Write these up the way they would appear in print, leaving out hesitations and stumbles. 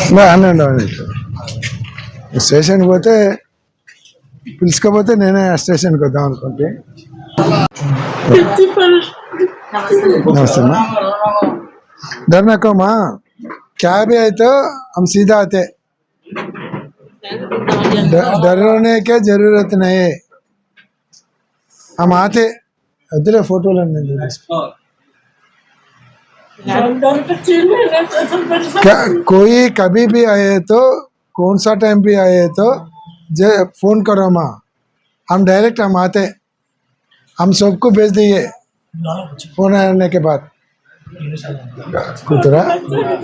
అనండి స్టేషన్కి పోతే పిలుచుకపోతే నేనే స్టేషన్కి వద్దాం అనుకుంటే. नमस्ते माँ डरना को माँ क्या भी है तो हम सीधा आते डरने की जरूरत नहीं है हम आते अदले फोटो कोई कभी भी आए तो कौन सा टाइम भी आए तो फोन करो माँ हम डायरेक्ट हम आते हम सबको भेज दिए फोन आने के बाद कुतरा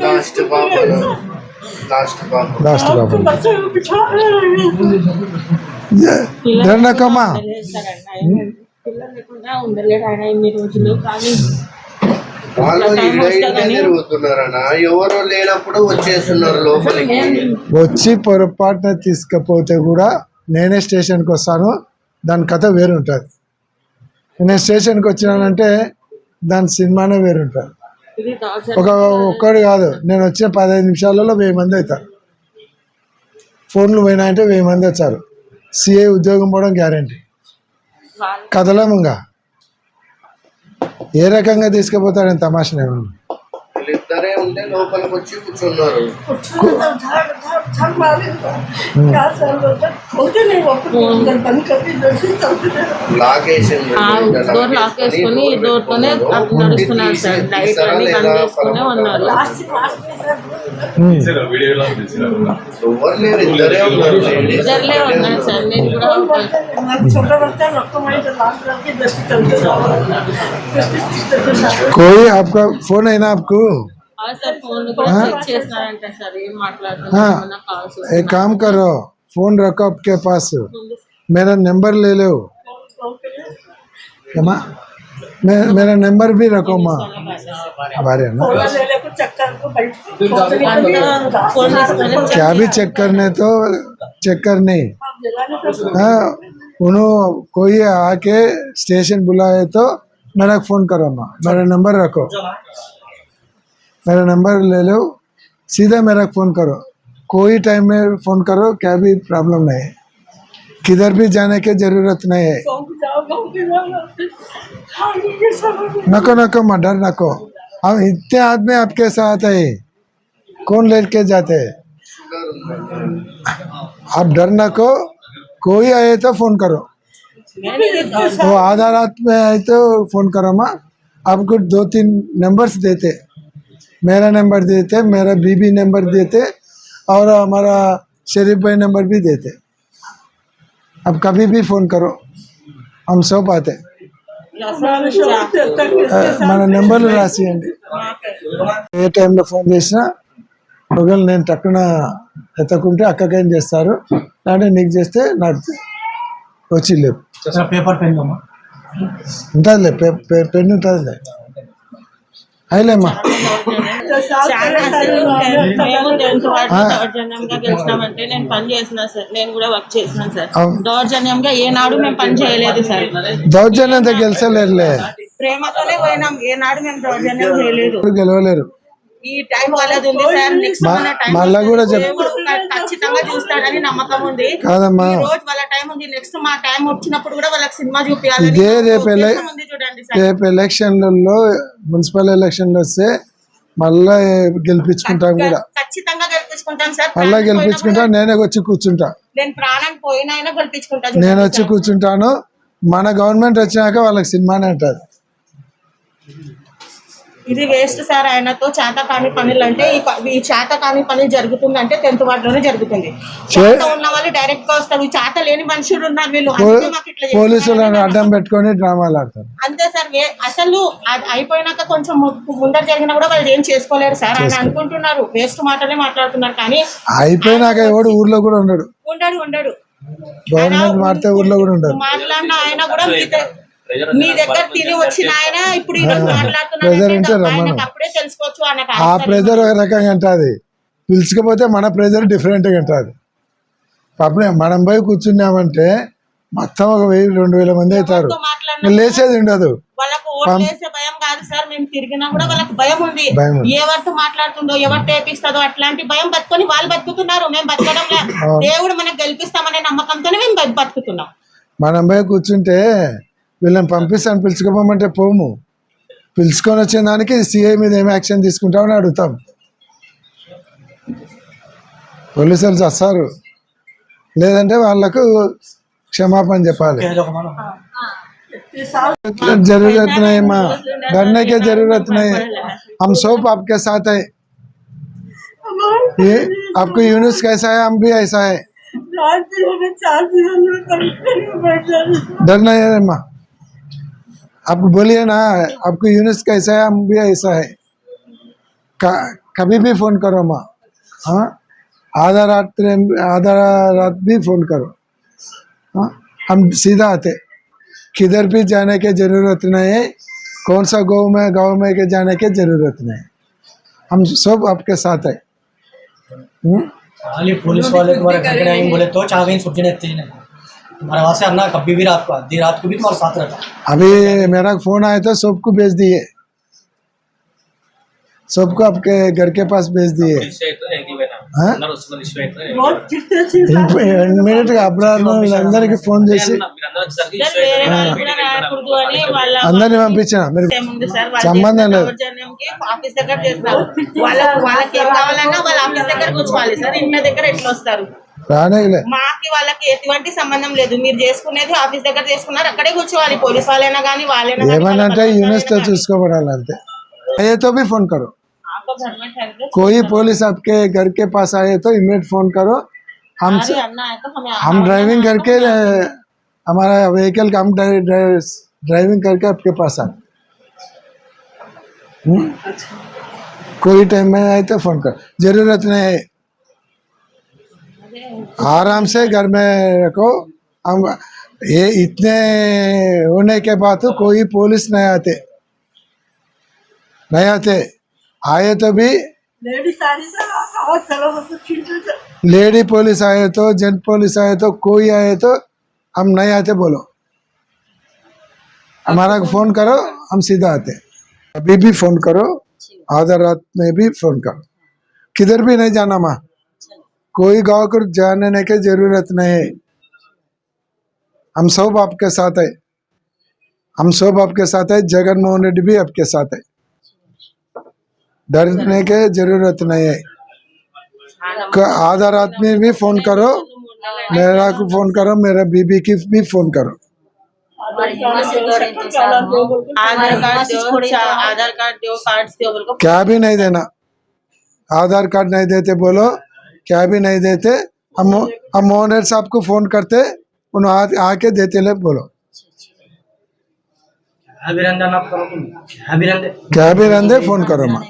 लास्ट बाबू डरना कमा ఎవరు లేనప్పుడు వచ్చేస్తున్నారు లోపలికి. వచ్చి పొరపాటున తీసుకపోతే కూడా నేనే స్టేషన్కి వస్తాను, దాని కథ వేరుంటుంది. నేను స్టేషన్కి వచ్చినానంటే దాని సినిమానే వేరుంటుంది. ఒక్కడు కాదు, నేను వచ్చిన 15 నిమిషాలలో 1000 మంది అవుతారు. ఫోన్లు పోయినాయంటే 1000 మంది వచ్చారు. సిఐ ఉద్యోగం పోవడం గ్యారంటీ. కదలముగా ఏ రకంగా తీసుకుపోతాడని తమాషా నేను ఇద్దరే ఉంటే లోపలికి వచ్చి కూర్చున్నారు. कोई आपका फोन है ना आपको? एक काम करो, फोन रखो आपके पास, मेरा नंबर ले लो माँ, मेरा नंबर भी रखो माँ. हमारे ना क्या भी चेक करने तो चेक करने. हाँ उन्होंने कोई आके स्टेशन बुलाए तो मेरा फ़ोन करो माँ, मेरा नंबर रखो, मेरा नंबर ले लो, सीधा मेरा फ़ोन करो. कोई टाइम में फ़ोन करो, क्या भी प्रॉब्लम नहीं है, किधर भी जाने की ज़रूरत नहीं है. नको नको माँ, डर नको, हम इतने आदमी आपके साथ है, कौन लेके जाते हैं. आप डर नको, कोई आए तो फ़ोन करो, वो आधार में आए तो फ़ोन करो माँ. आपको 2-3 नंबर्स देते, मेरा नंबर देते, मेरा बीबी नंबर देते और हमारा शरीफ भाई नंबर भी देते. अब कभी भी फ़ोन करो, हम सब आते. మన నెంబర్లు రాసియండి. ఏ టైంలో ఫోన్ చేసినా ఒకవేళ నేను టక్కున ఎత్తకుంటే అక్కకేం చేస్తారు, అంటే నీకు చేస్తే నాకు వచ్చి లేపు. పేపర్ పెన్ ఉంటుందిలే, పెన్ ఉంటుందిలే. అయిలేమ్మా గెలిచినామంటే నేను పని చేసినా సార్, నేను కూడా వర్క్ చేసినా సార్. దౌర్జన్యంగా ఏనాడు మేము పని చేయలేదు సార్. దౌర్జన్యంతో గెలిచలేరులే, ప్రేమతోనే పోయినాం, ఏనాడు మేము దౌర్జన్యం చేయలేదు. గెలవలేరు. ఈ టైం వాళ్ళది ఉంది సార్, నెక్స్ట్ మన టైం మళ్ళా కూడా ఖచ్చితంగా చూస్తాడని నమ్మకం ఉంది. కాదమ్మా, ఈ రోజు వాళ్ళ టైం ఉంది, నెక్స్ట్ మా టైం వచ్చినప్పుడు కూడా వాళ్ళకి సినిమా చూపించాలి. ఇదే రేపు చూడండి సార్, రేపు ఎలక్షన్లలో మున్సిపల్ ఎలక్షన్లు వస్తే మళ్ళా గెలిపించుకుంటాం కూడా, ఖచ్చితంగా గెలిపించుకుంటాం సార్. మళ్ళా గెలిపించుకుంటా, నేనే వచ్చి కూర్చుంటా. నేను ప్రాణం పోయినా గెలిపించుకుంటాను, నేను వచ్చి కూర్చుంటాను. మన గవర్నమెంట్ వచ్చినాక వాళ్ళకి సినిమానే అంటారు. ఇది వేస్ట్ సార్. ఆయనతో చేత కాని పనులు అంటే ఈ చేత కాని పని జరుగుతుందంటే 10th వార్డులోనే జరుగుతుంది. చేత ఉన్న వాళ్ళు డైరెక్ట్ గా వస్తారు, చేత లేని మనుషులు ఉన్నారు వీళ్ళు. పోలీసులను అడ్డం పెట్టుకొని డ్రామాలు ఆడతారు అంతే సార్. అసలు అయిపోయినాక కొంచెం ముందర జరిగినా కూడా వాళ్ళు ఏం చేసుకోలేరు సార్. ఆయన అనుకుంటున్నారు, వేస్ట్ మాటలే మాట్లాడుతున్నారు. కానీ అయిపోయినాక ఎవడు ఊర్లో కూడా ఉండడు, ఉండడు. గవర్నమెంట్ మారితే ఊర్లో కూడా ఉండడు. మాట్లాడిన ఆయన కూడా మీ దగ్గర తిరిగి వచ్చిన ఆయన ఇప్పుడు ప్రెజర్ ఉంటే రమ్మను. అప్పుడే తెలుసుకోవచ్చు. ఆ ప్రెజర్ ఒక రకంగా ఉంటుంది, పిలుచుకపోతే మన ప్రెజర్ డిఫరెంట్గా ఉంటుంది. అప్పుడే మనం పోయి కూర్చున్నామంటే మొత్తం ఒక 1000-2000 మంది అవుతారు. లేచేది ఉండదు. వాళ్ళకు ఓట్లు వేసే భయం కాదు సార్, మేము తిరిగినా కూడా వాళ్ళకి భయం ఉంది. భయం ఉంది. ఎవరితో మాట్లాడుతుందో ఎవరు టేపిస్తుందో అట్లాంటి భయం బతుకొని వాళ్ళు బతుకుతున్నారు. మేము బతకడం లే. దేవుడు మనకు గెలిపిస్తామనే నమ్మకంతోనే మేము బతుకుతున్నాం. మనం పోయి కూర్చుంటే వీళ్ళని పంపిస్తాను పిలుచుకోమంటే పోము. పిలుచుకొని వచ్చే దానికి సిఐ మీద ఏం యాక్షన్ తీసుకుంటామని అడుగుతాం. పోలీసులు వస్తారు, లేదంటే వాళ్ళకు క్షమాపణ చెప్పాలి. जरूरत नहीं माँ, डरने की जरूरत नहीं, हम सब आपके साथ है। ये आपको यूनुस कैसा है, हम भी ऐसा है, डरना है माँ। आप बोलिए ना, आपको यूनुस कैसा है, हम भी ऐसा है। कभी भी फोन करो माँ, हाँ, आधा रात भी फोन करो, हाँ, हम सीधा आते। किधर भी जाने की जरूरत नहीं है, कौन सा गाँव में के जाने की जरूरत नहीं, हम सब आपके साथ है। खाली पुलिस वाले तुम्हारे घर के नहीं बोले तो चाह गई सोचने तुम्हारे वहाँ से अन्ना कभी भी रात को आधी रात को भी तुम्हारे साथ रहता। अभी मेरा फोन आया था, सबको भेज दिए, सबको आपके घर के पास भेज दिए। ఇమ్మీడియట్ గా అబ్రార్ వీళ్ళందరికీ ఫోన్ చేసి అందరినీ పంపించిన. మీరు సంబంధం లేదు. ఆఫీస్ దగ్గర చేస్తారు. వాళ్ళకి ఏం కావాలన్నా వాళ్ళ ఆఫీస్ దగ్గర కూర్చోవాలి సార్. ఇంటి దగ్గర ఎట్లా వస్తారు? రానేలే. మాకి వాళ్ళకి ఎటువంటి సంబంధం లేదు. మీరు చేసుకునేది ఆఫీస్ దగ్గర చేసుకున్నారు, అక్కడే కూర్చోవాలి. పోలీస్ వాళ్ళైనా కానీ వాళ్ళైనా ఏమన్నంటే యూనిస్ తో చూసుకోబడాలి అంతే. ये तो भी फोन करो, कोई पुलिस आपके घर के पास आए तो इमीडिएट फोन करो। हम ड्राइविंग करके हमारा व्हीकल का हम ड्राइविंग करके आपके पास आए। कोई टाइम में आए तो फोन करो, जरूरत नहीं है, आराम से घर में रखो। हम ये इतने होने के बाद तो कोई पुलिस नहीं आते, आए तो भी लेडी पुलिस आए तो जेंट पुलिस आए तो कोई आए तो हम नहीं आते बोलो, हमारा फोन करो, हम सीधा आते। अभी भी फोन करो, आधा रात में भी फोन करो, किधर भी नहीं जाना माँ, कोई गाँव को जाने की जरूरत नहीं है, हम सब आपके साथ है, हम सब आपके साथ है। जगन मोहन रेड्डी भी आपके साथ है, डरने की जरूरत नहीं है। आधा रात में भी फोन करो, मेरा को फोन करो, मेरा बीबी की भी फोन करो। आधार कार्ड दो, कार्ड्स दो बोल को क्या भी नहीं देना, आधार कार्ड नहीं देते बोलो, क्या भी नहीं देते। हम मोहन साहब को फोन करते, उन्होंने आके देते ले बोलो, क्या भी रंदे फोन करो माँ।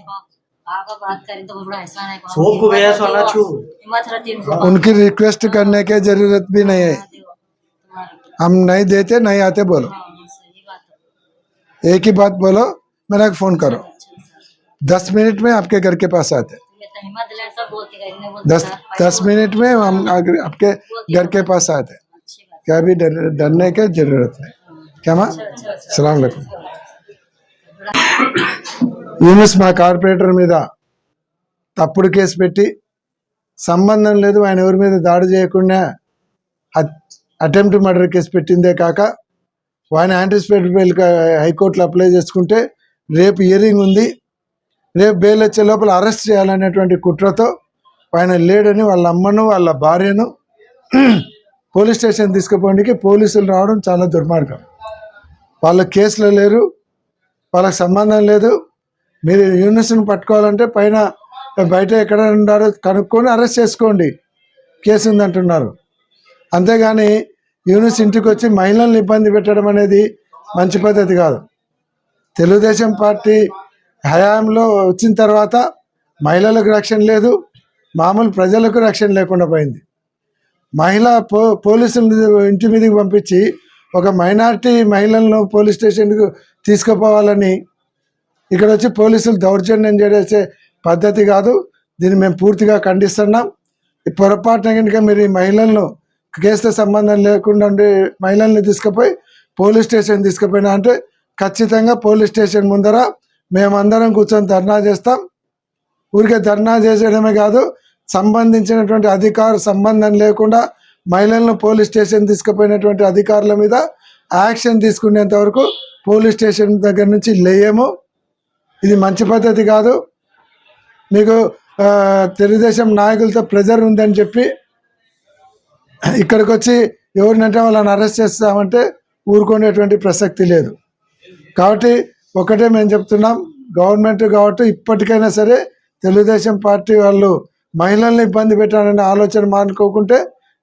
उनकी रिक्वेस्ट करने की जरूरत भी नहीं है, हम नहीं देते नहीं आते बोलो, एक ही बात बोलो, मेरा फोन करो, 10 मिनट में आपके घर के पास आते, 10 मिनट में हम आपके घर के पास आते, क्या भी डरने की जरूरत नहीं। क्या माँ, सलाम अलैकुम। యూనిస్ మా కార్పొరేటర్ మీద తప్పుడు కేసు పెట్టి సంబంధం లేదు, ఆయన ఎవరి మీద దాడి చేయకుండా అటెంప్ట్ మర్డర్ కేసు పెట్టిందే కాక ఆయన యాంటిసిపేటెడ్ బెయిల్ హైకోర్టులో అప్లై చేసుకుంటే రేపు హియరింగ్ ఉంది, రేపు బెయిల్ వచ్చే లోపల అరెస్ట్ చేయాలనేటువంటి కుట్రతో ఆయన లేడని వాళ్ళ అమ్మను వాళ్ళ భార్యను పోలీస్ స్టేషన్ తీసుకుపోవడానికి పోలీసులు రావడం చాలా దుర్మార్గం. వాళ్ళ కేసులో లేరు, వాళ్ళకి సంబంధం లేదు. మీరు యూనిస్ని పట్టుకోవాలంటే పైన బయట ఎక్కడ ఉన్నారో కనుక్కొని అరెస్ట్ చేసుకోండి, కేసు ఉందంటున్నారు. అంతేగాని యూనిస్ ఇంటికి వచ్చి మహిళల్ని ఇబ్బంది పెట్టడం అనేది మంచి పద్ధతి కాదు. తెలుగుదేశం పార్టీ హయాంలో వచ్చిన తర్వాత మహిళలకు రక్షణ లేదు, మామూలు ప్రజలకు రక్షణ లేకుండా పోయింది. మహిళ పోలీసులు ఇంటి మీదకి పంపించి ఒక మైనారిటీ మహిళలను పోలీస్ స్టేషన్కు తీసుకుపోవాలని ఇక్కడ వచ్చి పోలీసులు దౌర్జన్యం చేసే పద్ధతి కాదు. దీన్ని మేము పూర్తిగా ఖండిస్తున్నాం. ఈ పొరపాటున కనుక మీరు ఈ మహిళలను కేసుతో సంబంధం లేకుండా ఉండే మహిళల్ని తీసుకుపోయి పోలీస్ స్టేషన్ తీసుకుపోయినా అంటే ఖచ్చితంగా పోలీస్ స్టేషన్ ముందర మేమందరం కూర్చొని ధర్నా చేస్తాం. ఊరికే ధర్నా చేసేయడమే కాదు, సంబంధించినటువంటి సంబంధం లేకుండా మహిళలను పోలీస్ స్టేషన్ తీసుకుపోయినటువంటి అధికారుల మీద యాక్షన్ తీసుకునేంత వరకు పోలీస్ స్టేషన్ దగ్గర నుంచి లేయము. ఇది మంచి పద్ధతి కాదు. మీకు తెలుగుదేశం నాయకులతో ప్రెజర్ ఉందని చెప్పి ఇక్కడికి వచ్చి ఎవరినంటే వాళ్ళని అరెస్ట్ చేస్తామంటే ఊరుకునేటువంటి ప్రసక్తి లేదు. కాబట్టి ఒకటే మేము చెప్తున్నాం, గవర్నమెంట్ కాబట్టి ఇప్పటికైనా సరే తెలుగుదేశం పార్టీ వాళ్ళు మహిళల్ని ఇబ్బంది పెట్టాలనే ఆలోచన మానుకోకుంటే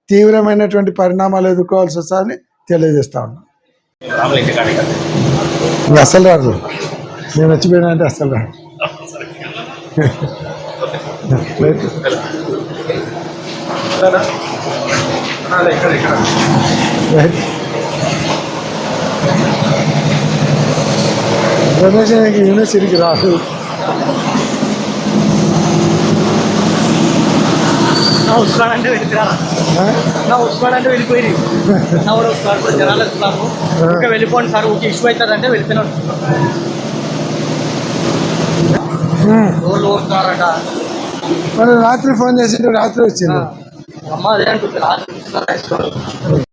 తీవ్రమైనటువంటి పరిణామాలు ఎదుర్కోవాల్సి వస్తుందని తెలియజేస్తా ఉన్నాం. ఇంకా అసలు రాదు, నేను వచ్చిపోయినా అంటే అసలు రాదు. రమేష్ యూనివర్సిటీకి రాదు. ఉస్మాన్ అంటే వెళ్ళిపోయి జనాలు వస్తున్నాము, ఇంకా వెళ్ళిపోండి సార్, ఊరికి ఇష్యూ అవుతారంటే వెళ్ళిపోయినాడు. రోజు వస్తారట. మరి రాత్రి ఫోన్ చేసి రాత్రి వచ్చింది. అమ్మ అదే అంటుంది రాత్రి